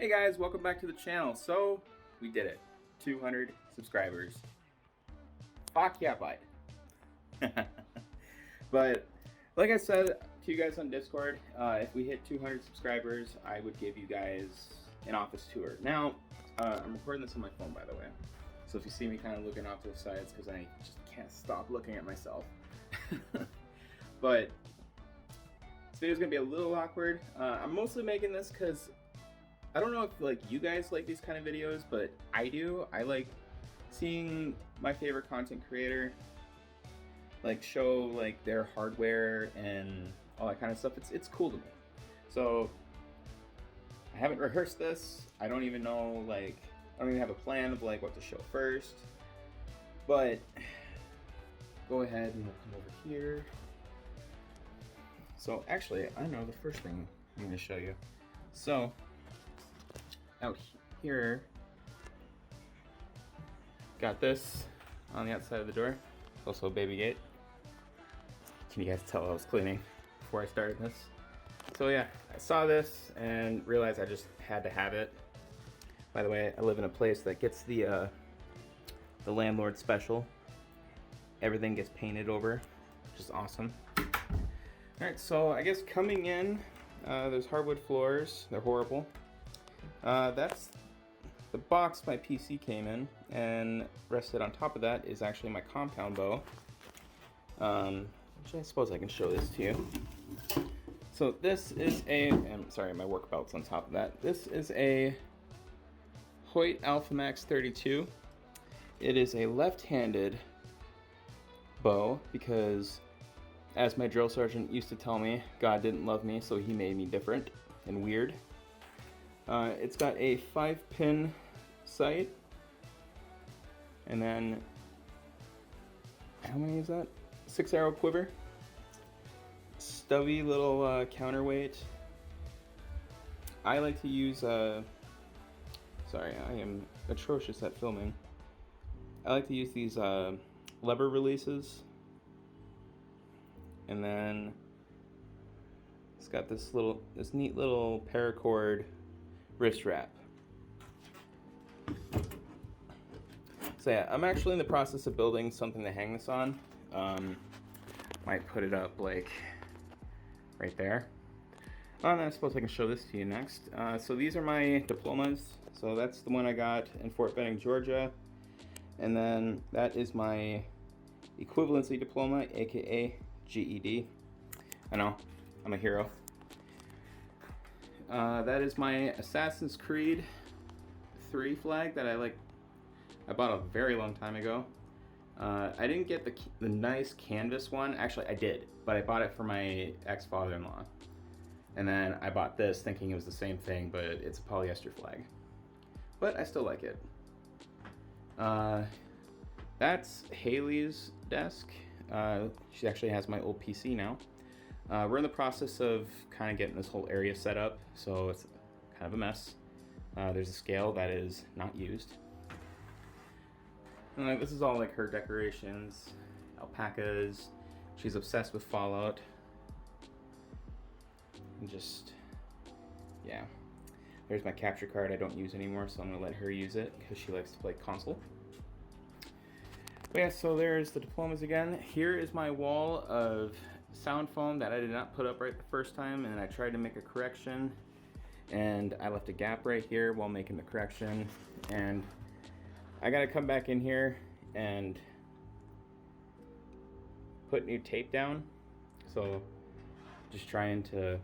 Hey guys, welcome back to the channel. So, we did it. 200 subscribers. Fuck yeah, bud. But, like I said to you guys on Discord, if we hit 200 subscribers, I would give you guys an office tour. Now, I'm recording this on my phone, by the way. So if you see me kind of looking off to the sides, because I just can't stop looking at myself. But, this video's going to be a little awkward. I'm mostly making this because I don't know if you guys like these kind of videos, but I do. I like seeing my favorite content creator show their hardware and all that kind of stuff. It's cool to me. So I haven't rehearsed this. I don't even know I don't even have a plan of what to show first. But go ahead and we'll come over here. So actually, I know the first thing I'm going to show you. So out here, got this on the outside of the door. It's also a baby gate. Can you guys tell I was cleaning before I started this? So yeah, I saw this and realized I just had to have it. By the way, I live in a place that gets the landlord special. Everything gets painted over, which is awesome. Alright, so I guess coming in, there's hardwood floors. They're horrible. That's the box my PC came in, and rested on top of that is actually my compound bow, which I suppose I can show this to you. So this is sorry, my work belt's on top of that. This is a Hoyt AlphaMax 32. It is a left-handed bow because, as my drill sergeant used to tell me, God didn't love me, so he made me different and weird. It's got a 5-pin sight, and then, how many is that? 6-arrow quiver. Stubby little counterweight. I like to use, sorry, I am atrocious at filming. I like to use these lever releases, and then it's got this neat little paracord wrist wrap. So yeah, I'm actually in the process of building something to hang this on. Might put it up right there. And I suppose I can show this to you next. So these are my diplomas. So that's the one I got in Fort Benning, Georgia. And then that is my equivalency diploma, aka GED. I know, I'm a hero. That is my Assassin's Creed 3 flag that I bought a very long time ago. I didn't get the nice canvas one. Actually, I did, but I bought it for my ex-father-in-law. And then I bought this thinking it was the same thing, but it's a polyester flag. But I still like it. That's Haley's desk. She actually has my old PC now. We're in the process of kind of getting this whole area set up, so it's kind of a mess. There's a scale that is not used. And this is all her decorations, alpacas. She's obsessed with Fallout. And just, yeah. There's my capture card I don't use anymore, so I'm going to let her use it because she likes to play console. But yeah, so there's the diplomas again. Here is my wall of sound foam that I did not put up right the first time, and I tried to make a correction, and I left a gap right here while making the correction, and I gotta come back in here and put new tape down. So just trying to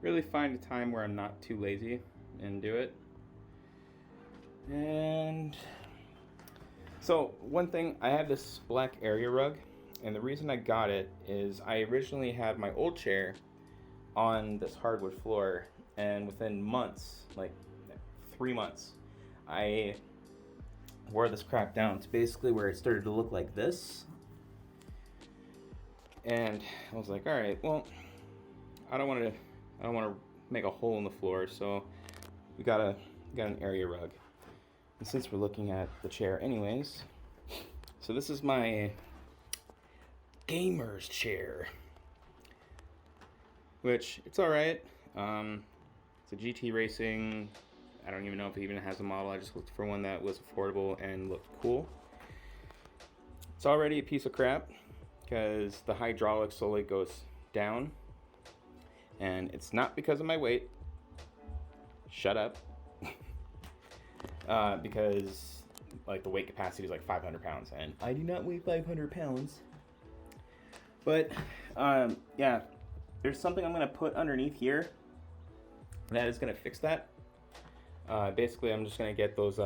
really find a time where I'm not too lazy and do it. And so one thing, I have this black area rug, and the reason I got it is I originally had my old chair on this hardwood floor, and within months, 3 months, I wore this crap down to basically where it started to look like this. And I was like, all right, well, I don't want to make a hole in the floor, so we got an area rug. And since we're looking at the chair anyways, so this is my gamer's chair, which it's all right. It's a GT Racing. I don't even know if it even has a model. I just looked for one that was affordable and looked cool. It's already a piece of crap because the hydraulic slowly goes down, and it's not because of my weight. Shut up. Because like the weight capacity is like 500 pounds, and I do not weigh 500 pounds. But yeah, there's something I'm gonna put underneath here that is gonna fix that. Basically, I'm just gonna get those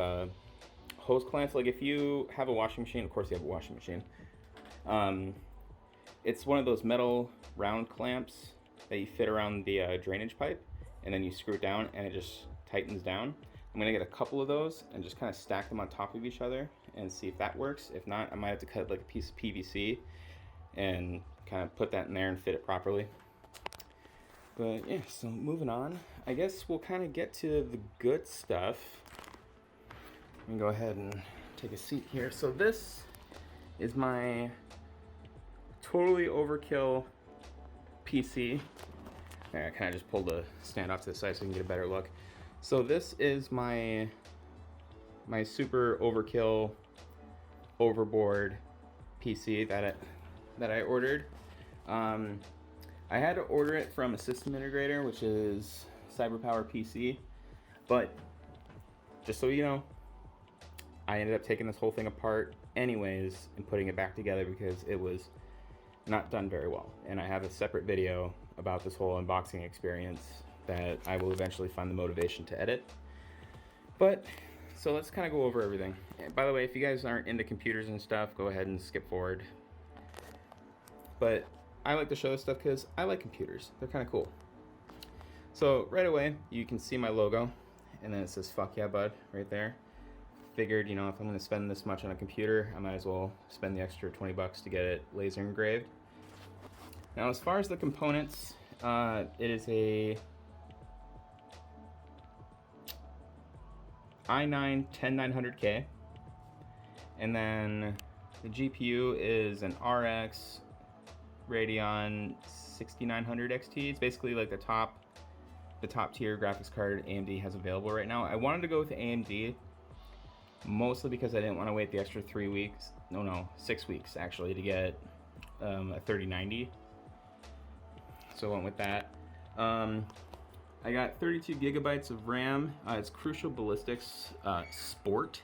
hose clamps. Like if you have a washing machine, of course you have a washing machine. It's one of those metal round clamps that you fit around the drainage pipe, and then you screw it down and it just tightens down. I'm gonna get a couple of those and just kind of stack them on top of each other and see if that works. If not, I might have to cut like a piece of PVC and kind of put that in there and fit it properly. But yeah, so moving on, I guess we'll kind of get to the good stuff. Let me go ahead and take a seat here. So this is my totally overkill PC. I kind of just pulled the stand off to the side so you can get a better look. So this is my super overkill overboard PC that I ordered. I had to order it from a system integrator, which is CyberPower PC, but just so you know, I ended up taking this whole thing apart anyways and putting it back together because it was not done very well. And I have a separate video about this whole unboxing experience that I will eventually find the motivation to edit. But so let's kind of go over everything. And by the way, if you guys aren't into computers and stuff, go ahead and skip forward. But I like to show this stuff because I like computers. They're kind of cool. So right away, you can see my logo, and then it says "Fuck yeah, bud" right there. Figured, you know, if I'm going to spend this much on a computer, I might as well spend the extra 20 bucks to get it laser engraved. Now, as far as the components, it is a i9-10900K, and then the GPU is an RX Radeon 6900 XT. It's basically like the top tier graphics card AMD has available right now. I wanted to go with AMD mostly because I didn't want to wait the extra 6 weeks actually to get a 3090. So I went with that. I got 32 gigabytes of RAM. It's Crucial Ballistix Sport.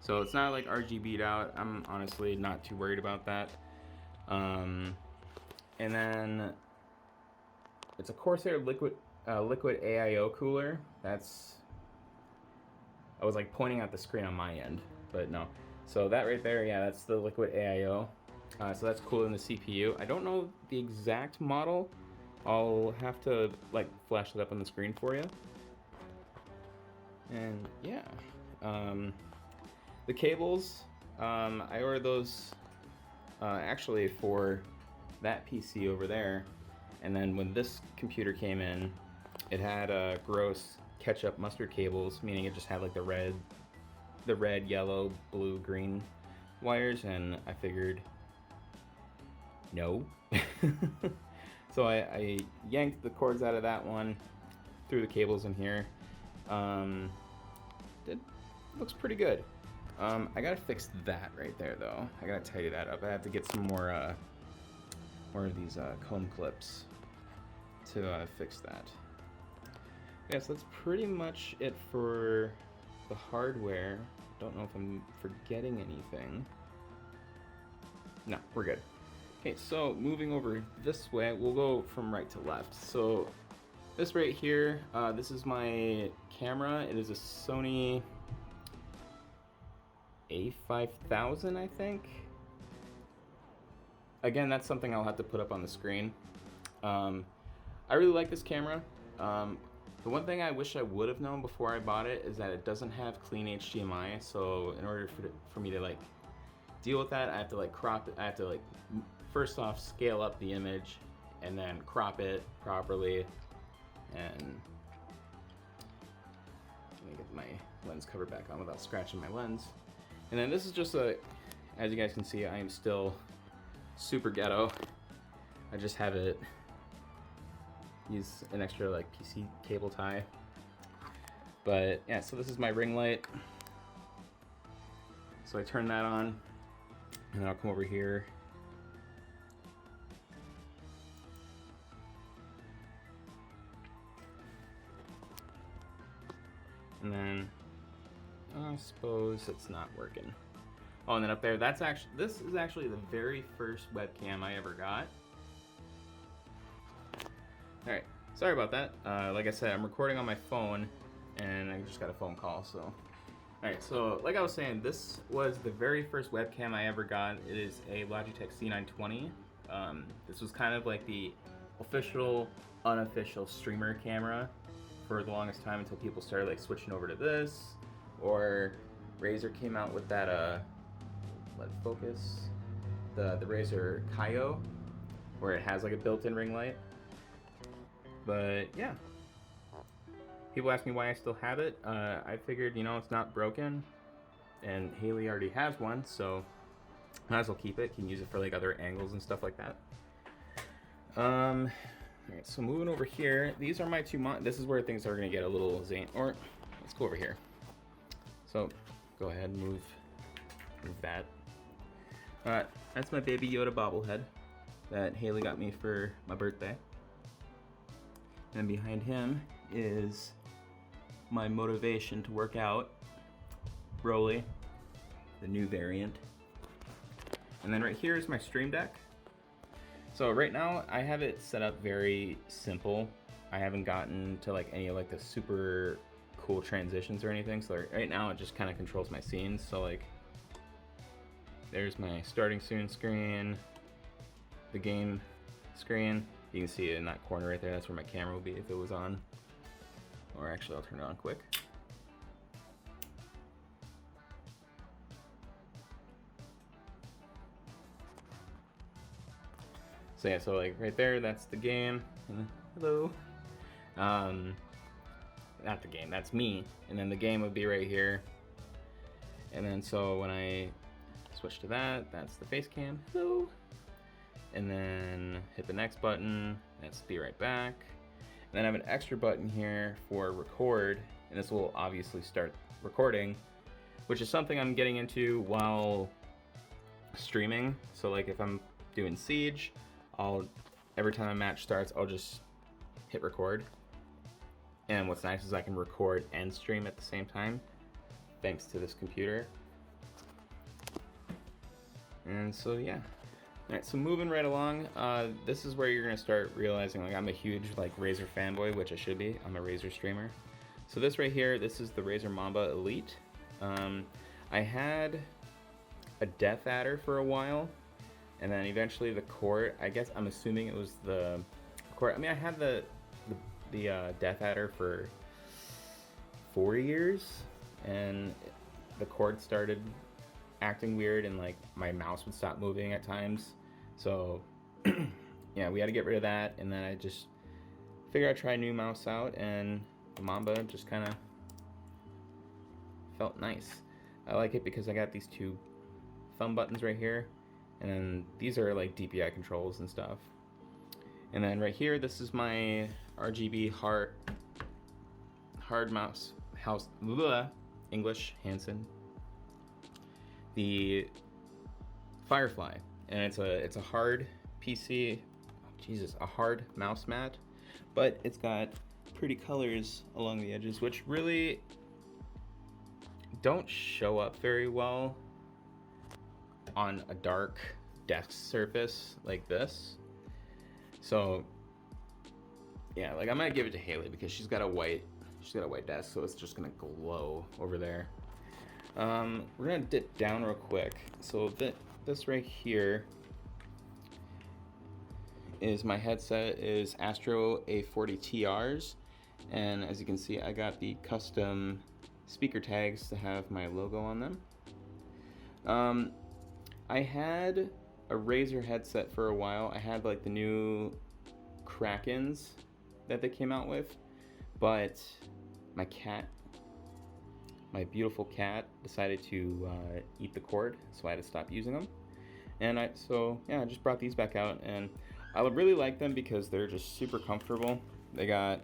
So it's not like RGB'd out. I'm honestly not too worried about that. And then it's a Corsair liquid AIO cooler. I was like pointing at the screen on my end, but no. So that right there, yeah, that's the liquid AIO. So that's cooling the CPU. I don't know the exact model. I'll have to like flash it up on the screen for you. And yeah, the cables, I ordered those actually for that PC over there, and then when this computer came in, it had gross ketchup mustard cables, meaning it just had like the red, yellow, blue, green wires, and I figured no. So I yanked the cords out of that one, threw the cables in here. Looks pretty good. I gotta fix that right there though. I gotta tidy that up. I have to get some more of these comb clips to fix that. Yeah, so that's pretty much it for the hardware. Don't know if I'm forgetting anything. No, we're good. Okay, so moving over this way, we'll go from right to left. So this right here, this is my camera. It is a Sony A5000, I think. Again, that's something I'll have to put up on the screen. I really like this camera. The one thing I wish I would have known before I bought it is that it doesn't have clean HDMI. So in order for me to like deal with that, I have to like crop it. I have to like first off scale up the image and then crop it properly. And let me get my lens cover back on without scratching my lens. And then this is just as you guys can see, I am still super ghetto. I just have it use an extra like PC cable tie. But yeah, so this is my ring light. So I turn that on, and then I'll come over here. And then I suppose it's not working. Oh, and then up there, this is actually the very first webcam I ever got. All right, sorry about that. Like I said, I'm recording on my phone, and I just got a phone call, so. All right, so like I was saying, this was the very first webcam I ever got. It is a Logitech C920. This was kind of like the official, unofficial streamer camera for the longest time until people started like switching over to this, or Razer came out with that let it focus, the Razer iCUE, where it has like a built-in ring light. But yeah, people ask me why I still have it. I figured, you know, it's not broken, and Haley already has one, so might as well keep it. Can use it for like other angles and stuff like that. Alright, so moving over here, these are my two this is where things are going to get a little zany. Or, let's go over here. So, go ahead and move that. That's my Baby Yoda bobblehead that Haley got me for my birthday. And behind him is my motivation to work out, Broly, the new variant. And then right here is my Stream Deck. So right now I have it set up very simple. I haven't gotten to like any of like the super cool transitions or anything. So right now it just kind of controls my scenes. So like there's my starting soon screen, the game screen. You can see it in that corner right there. That's where my camera will be if it was on. Or actually I'll turn it on quick. So yeah, so like right there, that's the game. Hello. Not the game, that's me. And then the game would be right here. And then so when I switch to that, that's the face cam. Hello. And then hit the next button, that's be right back. And then I have an extra button here for record, and this will obviously start recording, which is something I'm getting into while streaming. So like if I'm doing Siege, every time a match starts, I'll just hit record. And what's nice is I can record and stream at the same time, thanks to this computer. And so yeah. Alright, so moving right along, this is where you're gonna start realizing like I'm a huge like Razer fanboy, which I should be. I'm a Razer streamer. So this right here, this is the Razer Mamba Elite. I had a Death Adder for a while, and then eventually the cord, I guess I'm assuming it was the cord. I mean, I had the Death Adder for 4 years, and the cord started acting weird, and like my mouse would stop moving at times. So yeah, we had to get rid of that, and then I just figured I'd try a new mouse out, and the Mamba just kind of felt nice. I like it because I got these two thumb buttons right here, and then these are like DPI controls and stuff. And then right here, this is my RGB hard mouse house English Hansen, the Firefly, and it's a hard PC, a hard mouse mat, but it's got pretty colors along the edges, which really don't show up very well on a dark desk surface like this. So yeah, like I might give it to Haley because she's got a white desk, so it's just gonna glow over there. We're gonna dip down real quick. So this right here is my headset, is Astro A40 TRs, and as you can see, I got the custom speaker tags to have my logo on them. I had a Razer headset for a while. I had like the new Krakens that they came out with, but my beautiful cat decided to eat the cord, so I had to stop using them. And I just brought these back out, and I really like them because they're just super comfortable. They got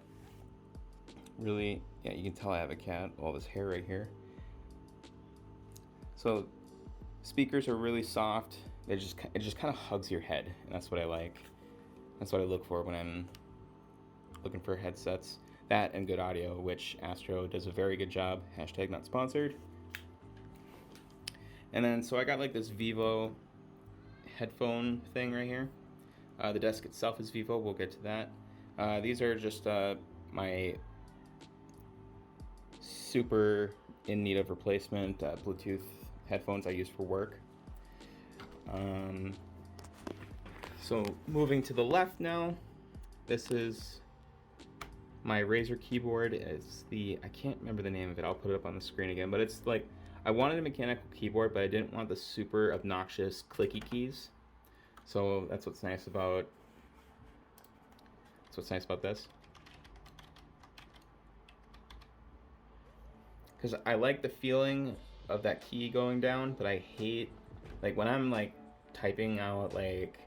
really, yeah, you can tell I have a cat, all this hair right here. So speakers are really soft. It just kind of hugs your head, and that's what I like. That's what I look for when I'm looking for headsets. That and good audio, which Astro does a very good job. Hashtag not sponsored. And then, so I got like this Vivo headphone thing right here. The desk itself is Vivo, we'll get to that. These are just my super in need of replacement Bluetooth headphones I use for work. So moving to the left now, this is my Razer keyboard. It's the, I can't remember the name of it, I'll put it up on the screen again, but it's like, I wanted a mechanical keyboard, but I didn't want the super obnoxious clicky keys. So that's what's nice about this. Because I like the feeling of that key going down, but I hate, like when I'm like typing out like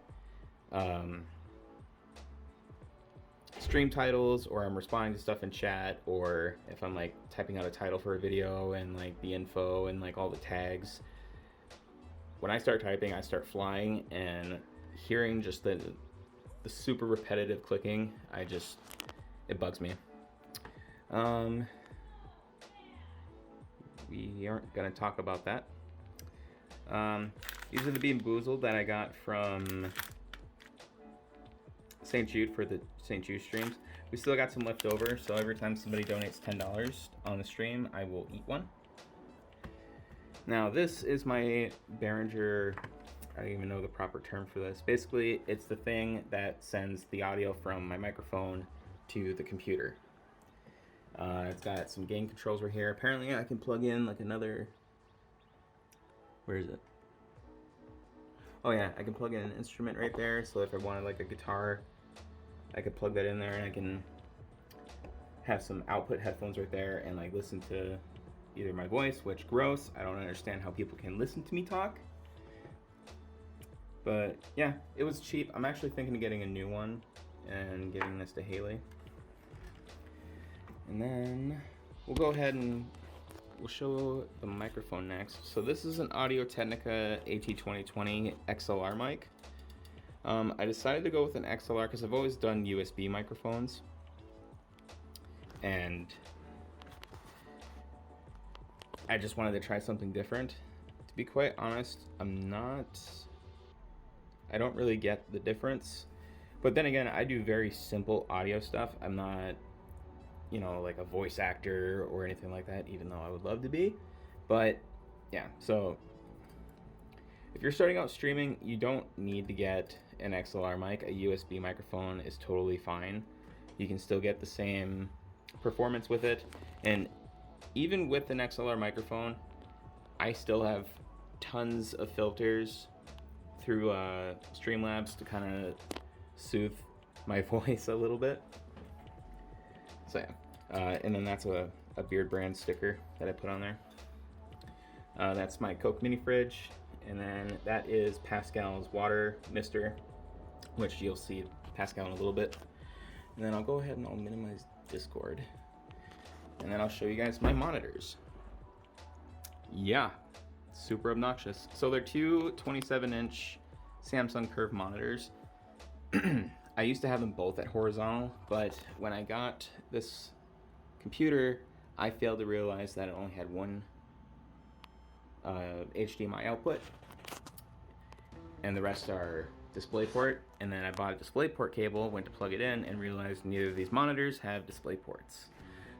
stream titles, or I'm responding to stuff in chat, or if I'm like typing out a title for a video and like the info and like all the tags, when I start typing I start flying, and hearing just the super repetitive clicking, it bugs me. We aren't gonna talk about that. These are the Bean Boozled that I got from St. Jude for the St. Jude streams. We still got some left over, so every time somebody donates $10 on the stream, I will eat one. Now this is my Behringer, I don't even know the proper term for this. Basically, it's the thing that sends the audio from my microphone to the computer. It's got some gain controls right here. Apparently I can plug in like another, where is it? Oh yeah, I can plug in an instrument right there, so if I wanted like a guitar, I could plug that in there, and I can have some output headphones right there and like listen to either my voice, which gross, I don't understand how people can listen to me talk. But yeah, it was cheap. I'm actually thinking of getting a new one and giving this to Haley. And then we'll go ahead and we'll show the microphone next. So this is an Audio Technica AT2020 XLR mic. I decided to go with an XLR because I've always done USB microphones, and I just wanted to try something different. To be quite honest, I don't really get the difference. But then again, I do very simple audio stuff. I'm not, you know, like a voice actor or anything like that, even though I would love to be. But yeah, so if you're starting out streaming, you don't need to get an XLR mic. A USB microphone is totally fine. You can still get the same performance with it. And even with an XLR microphone, I still have tons of filters through Streamlabs to kind of soothe my voice a little bit. So yeah, and then that's a Beard brand sticker that I put on there. That's my Coke mini fridge, and then that is Pascal's water mister, which you'll see Pascal in a little bit. And then I'll go ahead and I'll minimize Discord, and then I'll show you guys my monitors. Yeah, super obnoxious. So they're two 27-inch Samsung Curve monitors. I used to have them both at horizontal, but when I got this computer, I failed to realize that it only had one HDMI output, and the rest are DisplayPort. And then I bought a DisplayPort cable, went to plug it in, and realized neither of these monitors have DisplayPorts.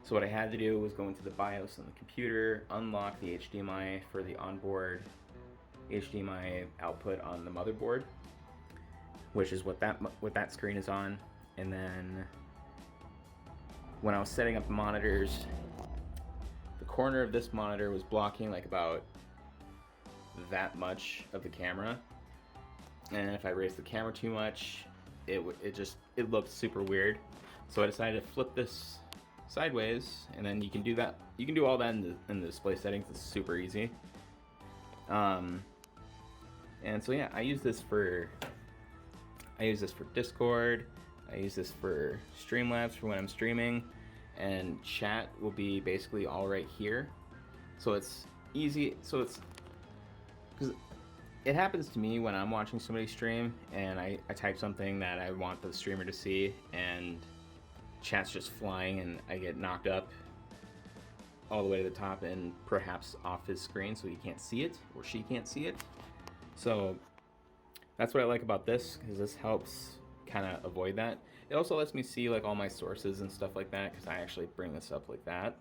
So what I had to do was go into the BIOS on the computer, unlock the HDMI for the onboard HDMI output on the motherboard, which is what that screen is on. And then when I was setting up the monitors, the corner of this monitor was blocking like about that much of the camera, and if I raised the camera too much, it looked super weird. So I decided to flip this sideways, and then you can do that. You can do all that in the display settings. It's super easy. And so yeah, I use this for Discord. I use this for Streamlabs for when I'm streaming, and chat will be basically all right here. So it's easy. So it's because it happens to me when I'm watching somebody stream and I type something that I want the streamer to see, and chat's just flying and I get knocked up all the way to the top and perhaps off his screen so he can't see it or she can't see it. So that's what I like about this, because this helps kind of avoid that. It also lets me see like all my sources and stuff like that, because I actually bring this up like that.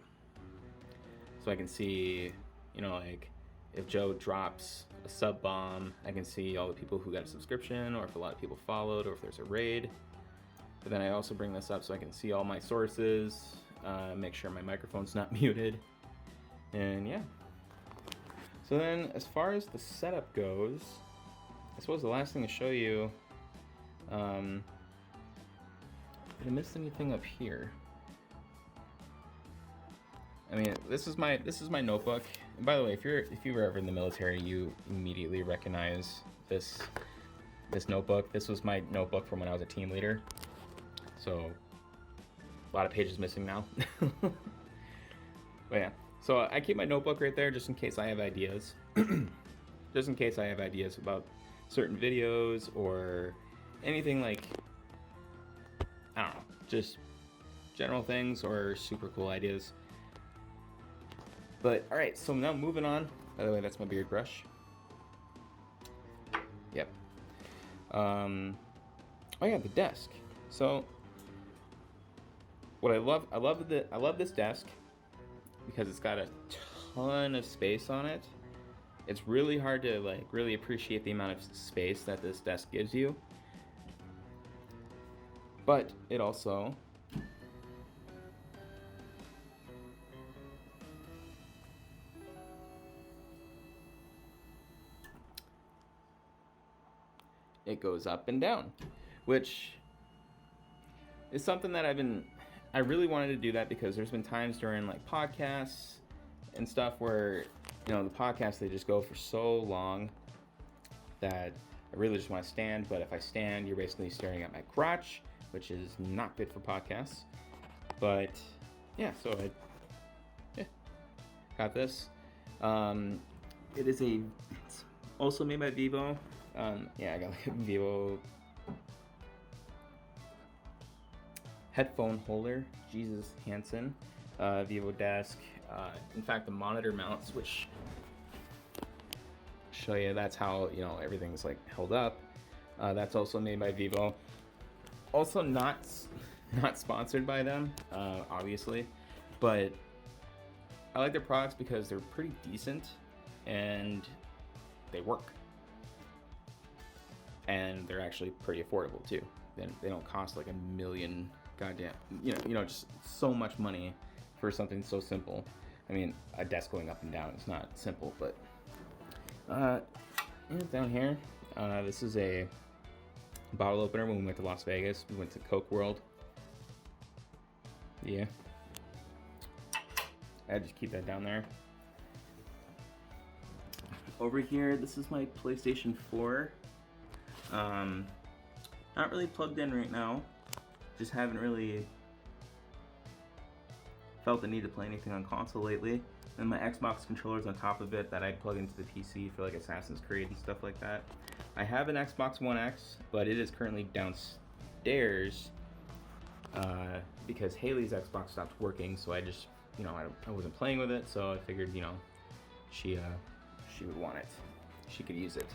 So I can see, you know, like if Joe drops a sub bomb, I can see all the people who got a subscription, or if a lot of people followed, or if there's a raid. But then I also bring this up so I can see all my sources, make sure my microphone's not muted, and yeah. So then as far as the setup goes, I suppose the last thing to show you, did I miss anything up here? I mean, this is my notebook. And by the way, if you were ever in the military, you immediately recognize this notebook. This was my notebook from when I was a team leader. So a lot of pages missing now. But yeah, so I keep my notebook right there just in case I have ideas. Just in case I have ideas about certain videos or anything, like, I don't know, just general things or super cool ideas. But alright, so now moving on. By the way, that's my beard brush. Yep. Oh yeah, the desk. So what I love this desk because it's got a ton of space on it. It's really hard to like really appreciate the amount of space that this desk gives you. But it also it goes up and down, which is something that I really wanted to do that because there's been times during like podcasts and stuff where, you know, the podcasts, they just go for so long that I really just want to stand. But if I stand, you're basically staring at my crotch, which is not good for podcasts. But yeah, so I got this. It's also made by Vivo. Yeah, I got like a Vivo headphone holder, Jesus Hansen, Vivo desk. In fact, the monitor mounts, which show you, that's how, you know, everything's like held up. That's also made by Vivo. Also not sponsored by them, obviously, but I like their products because they're pretty decent and they work. And they're actually pretty affordable too. They don't cost like $1 million, goddamn, you know, just so much money for something so simple. I mean, a desk going up and down is not simple, but down here, this is a bottle opener when we went to Las Vegas. We went to Coke World. Yeah, I just keep that down there. Over here, this is my PlayStation 4. Not really plugged in right now. Just haven't really felt the need to play anything on console lately. And my Xbox controller's on top of it that I plug into the PC for like Assassin's Creed and stuff like that. I have an Xbox One X, but it is currently downstairs because Haley's Xbox stopped working, so I just, you know, I wasn't playing with it, so I figured, you know, she would want it. She could use it.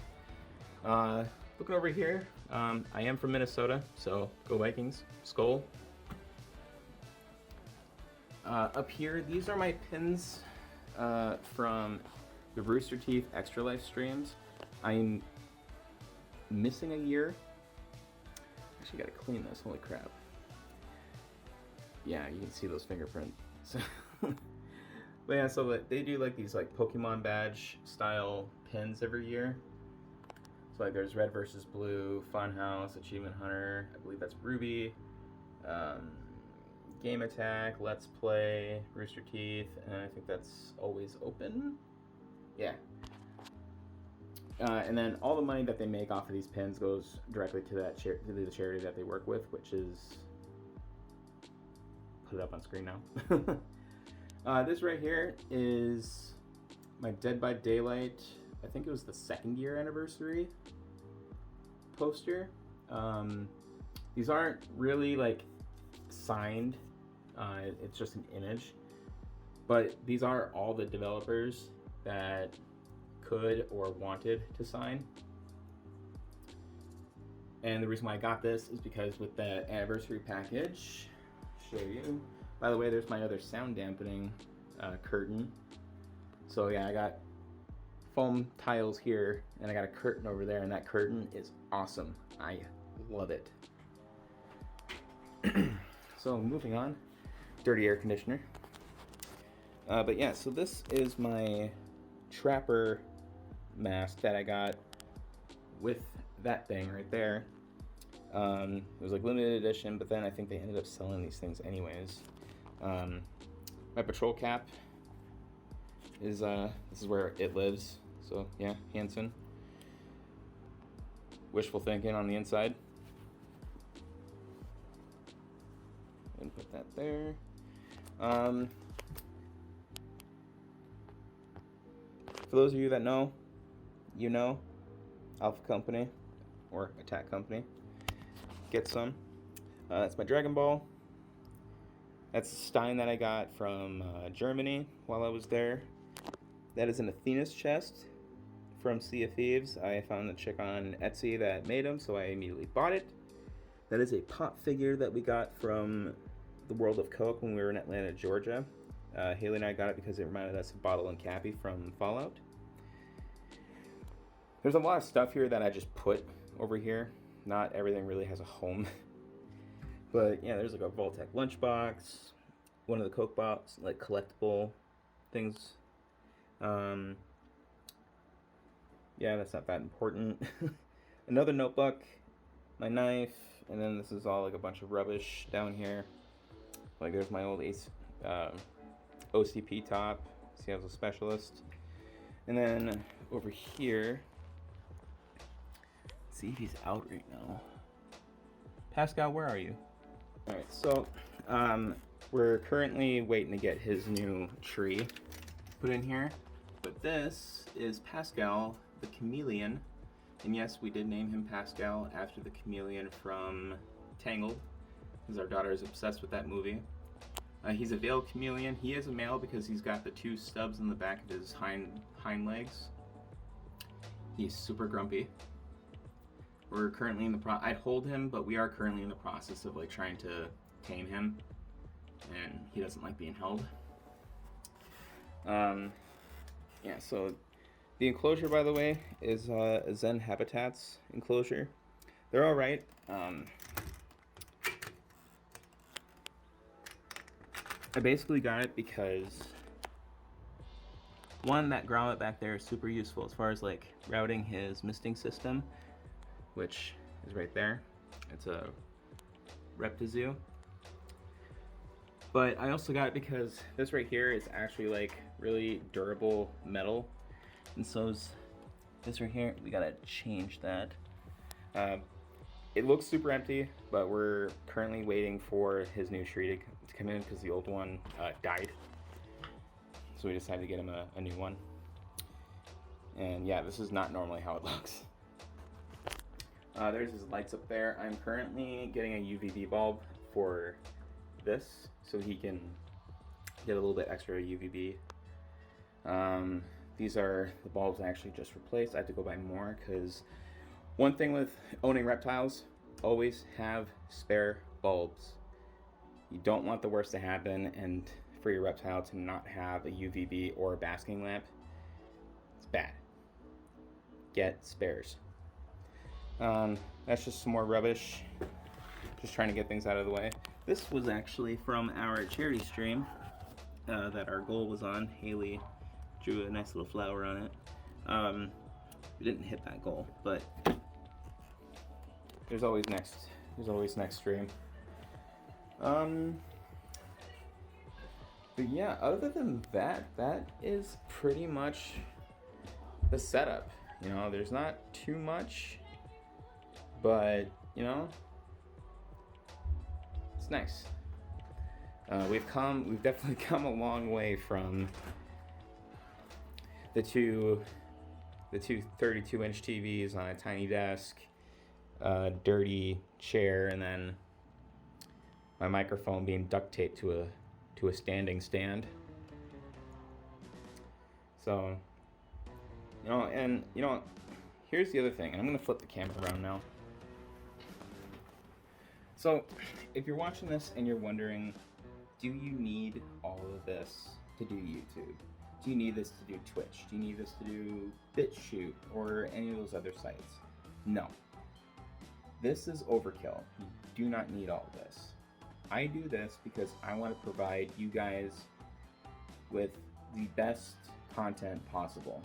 Looking over here, I am from Minnesota, so go Vikings, Skol. Up here, these are my pins from the Rooster Teeth Extra Life streams. I'm missing a year. Actually, gotta clean this, holy crap. Yeah, you can see those fingerprints. But yeah, so they do like these like Pokemon badge style pins every year. So like there's Red versus Blue, Funhouse, Achievement Hunter, I believe that's Ruby, Game Attack, Let's Play, Rooster Teeth, and I think that's Always Open. Yeah. And then all the money that they make off of these pins goes directly to that to the charity that they work with, which is, put it up on screen now. This right here is my Dead by Daylight, I think it was the 2nd year anniversary poster. These aren't really like signed, it's just an image, but these are all the developers that could or wanted to sign. And the reason why I got this is because with the anniversary package, show you, by the way, there's my other sound dampening curtain. So yeah, I got foam tiles here and I got a curtain over there, and that curtain is awesome. I love it. So moving on, dirty air conditioner. But yeah, so this is my Trapper mask that I got with that thing right there. It was like limited edition, but then I think they ended up selling these things anyways. My patrol cap is this is where it lives. So yeah, Hanson. Wishful thinking on the inside. And put that there. For those of you that know, you know, Alpha Company or Attack Company, get some. That's my Dragon Ball. That's a Stein that I got from Germany while I was there. That is an Athena's chest from Sea of Thieves. I found a chick on Etsy that made them, so I immediately bought it. That is a pop figure that we got from the World of Coke when we were in Atlanta, Georgia. Haley and I got it because it reminded us of Bottle and Cappy from Fallout. There's a lot of stuff here that I just put over here. Not everything really has a home. But yeah, there's like a Voltec lunchbox, one of the Coke box, like collectible things. Yeah, that's not that important. Another notebook, my knife, and then this is all like a bunch of rubbish down here. Like there's my old OCP top. See, I was a specialist. And then over here, let's see if he's out right now. Pascal, where are you? All right, so we're currently waiting to get his new tree put in here. But this is Pascal, the chameleon. And yes, we did name him Pascal after the chameleon from Tangled, because our daughter is obsessed with that movie. He's a veiled chameleon. He is a male because he's got the 2 stubs in the back of his hind legs. He's super grumpy. We're currently in the I'd hold him, but we are currently in the process of like trying to tame him, and he doesn't like being held. Yeah, so the enclosure, by the way, is a Zen Habitats enclosure. They're all right. I basically got it because, one, that grommet back there is super useful as far as like routing his misting system, which is right there. It's a Reptizoo. But I also got it because this right here is actually like really durable metal, and so is this right here. We gotta change that. It looks super empty, but we're currently waiting for his new tree to come in because the old one died. So we decided to get him a new one. And yeah, this is not normally how it looks. There's his lights up there. I'm currently getting a UVB bulb for this so he can get a little bit extra UVB. These are the bulbs I actually just replaced. I have to go buy more because one thing with owning reptiles, always have spare bulbs. You don't want the worst to happen and for your reptile to not have a UVB or a basking lamp. It's bad. Get spares. That's just some more rubbish. Just trying to get things out of the way. This was actually from our charity stream that our goal was on. Haley drew a nice little flower on it. We didn't hit that goal, but there's always next stream. But yeah, other than that, that is pretty much the setup. You know, there's not too much, but you know, it's nice. We've definitely come a long way from the two 32-inch TVs on a tiny desk, dirty chair, and then my microphone being duct taped to a standing stand. So, you know, and you know, here's the other thing, and I'm gonna flip the camera around now. So, if you're watching this and you're wondering, do you need all of this to do YouTube? Do you need this to do Twitch? Do you need this to do BitChute or any of those other sites? No. This is overkill. You do not need all of this. I do this because I want to provide you guys with the best content possible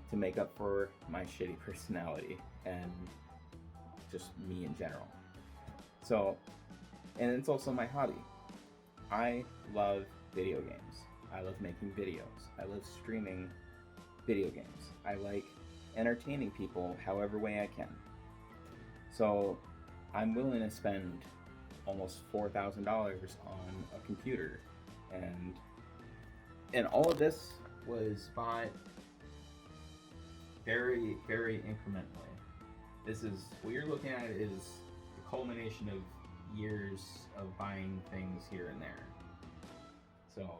to make up for my shitty personality and just me in general. So, and it's also my hobby. I love video games. I love making videos. I love streaming video games. I like entertaining people however way I can. So I'm willing to spend almost $4,000 on a computer, and all of this was bought very, very incrementally. This is, what you're looking at is the culmination of years of buying things here and there. So,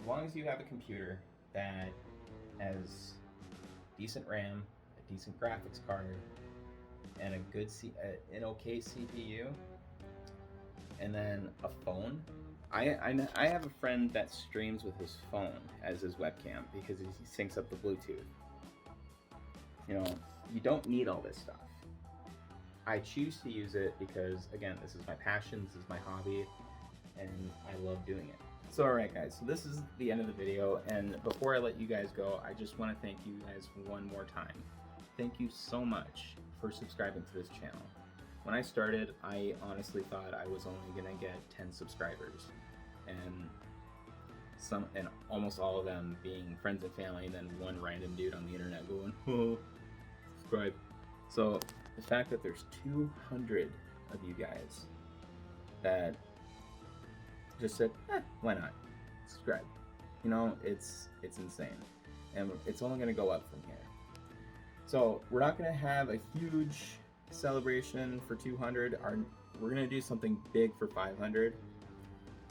as long as you have a computer that has decent RAM, a decent graphics card, and an okay CPU, and then a phone. I have a friend that streams with his phone as his webcam because he syncs up the Bluetooth. You know, you don't need all this stuff. I choose to use it because, again, this is my passion, this is my hobby, and I love doing it. So alright guys, so this is the end of the video, and before I let you guys go, I just want to thank you guys one more time. Thank you so much for subscribing to this channel. When I started, I honestly thought I was only gonna get 10 subscribers, and almost all of them being friends and family, and then one random dude on the internet going, oh, subscribe. So the fact that there's 200 of you guys that just said, why not subscribe? You know, it's insane, and it's only gonna go up from here. So we're not gonna have a huge celebration for 200. We're gonna do something big for 500.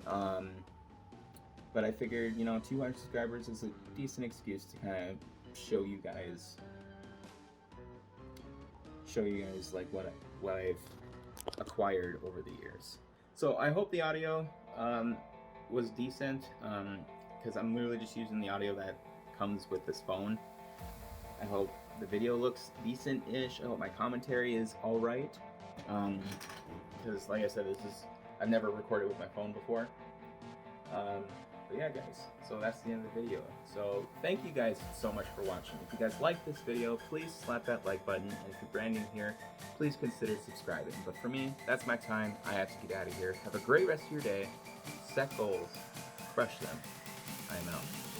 But I figured, you know, 200 subscribers is a decent excuse to kind of show you guys like what I've acquired over the years. So I hope the audio was decent, because I'm literally just using the audio that comes with this phone. I hope the video looks decent-ish. I hope my commentary is alright, because like I said, I've never recorded with my phone before. But yeah guys, so that's the end of the video. So thank you guys so much for watching. If you guys like this video, please slap that like button, and if you're brand new here, please consider subscribing. But for me, that's my time. I have to get out of here. Have a great rest of your day. Set goals, crush them. I am out.